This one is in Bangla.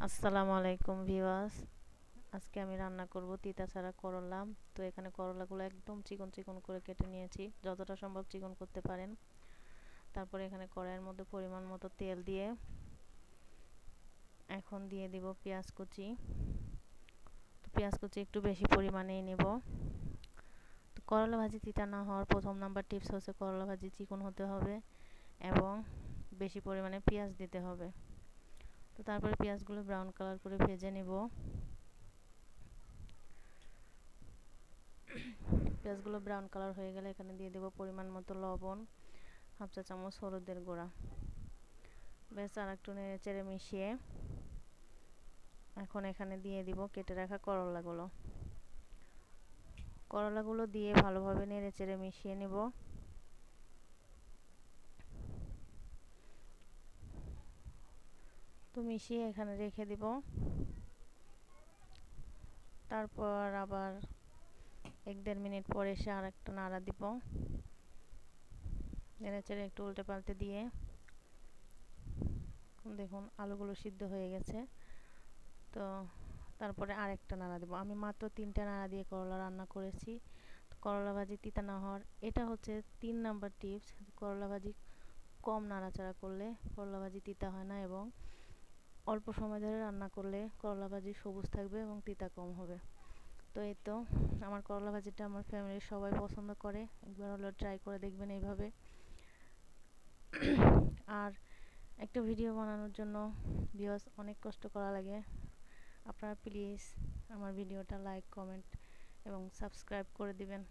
আসসালামু আলাইকুম ভিউয়ার্স। আজকে আমি রান্না করব তিতা ছাড়া করলা। তো এখানে করলাগুলো একদম চিকন চিকন করে কেটে নিয়েছি, যতটা সম্ভব চিকন করতে পারেন। তারপরে এখানে কড়াইয়ের মধ্যে পরিমাণ মতো তেল দিয়ে এখন দিয়ে দিব পেঁয়াজ কুচি। তো পেঁয়াজ কুচি একটু বেশি পরিমাণেই নেব। তো করলা ভাজি তিতা না হওয়ার প্রথম নাম্বার টিপস হচ্ছে করলা ভাজি চিকন হতে হবে এবং বেশি পরিমাণে পেঁয়াজ দিতে হবে। তো তারপরে পেঁয়াজগুলো ব্রাউন কালার করে ভেজে নেব। পেঁয়াজগুলো ব্রাউন কালার হয়ে গেলে এখানে দিয়ে দেব পরিমাণ মতো লবণ, হাফ চা চামচ হলুদের গুঁড়া। বেশ আর একটু নেড়ে চেড়ে মিশিয়ে এখন এখানে দিয়ে দিব কেটে রাখা করলাগুলো দিয়ে ভালোভাবে নেড়ে চেড়ে মিশিয়ে নেব। তো মিশিয়ে এখানে রেখে দিব। তারপর আবার 1-1.5 মিনিট পর এসে আর একটা নাড়া দিব। নেড়ে চেড়ে একটু উল্টে পাল্টে দিয়ে দেখুন আলুগুলো সিদ্ধ হয়ে গেছে। তো তারপরে আরেকটা নাড়া দেব। আমি মাত্র 3টা নাড়া দিয়ে করলা রান্না করেছি। তো করলা ভাজি তিতা না হওয়ার এটা হচ্ছে 3 নাম্বার টিপস। করলা ভাজি কম নাড়াচাড়া করলে করলা ভাজি তিতা হয় না এবং অল্প সময় ধরে রান্না করলে করলা ভাজি সবুজ থাকবে এবং তিতা কম হবে। তো এই তো আমার করলা ভাজিটা আমার ফ্যামিলির সবাই পছন্দ করে। একবার হলেও ট্রাই করে দেখবেন এইভাবে। আর একটা ভিডিও বানানোর জন্য ভিউয়ার্স অনেক কষ্ট করা লাগে। আপনারা প্লিজ আমার ভিডিওটা লাইক, কমেন্ট এবং সাবস্ক্রাইব করে দিবেন।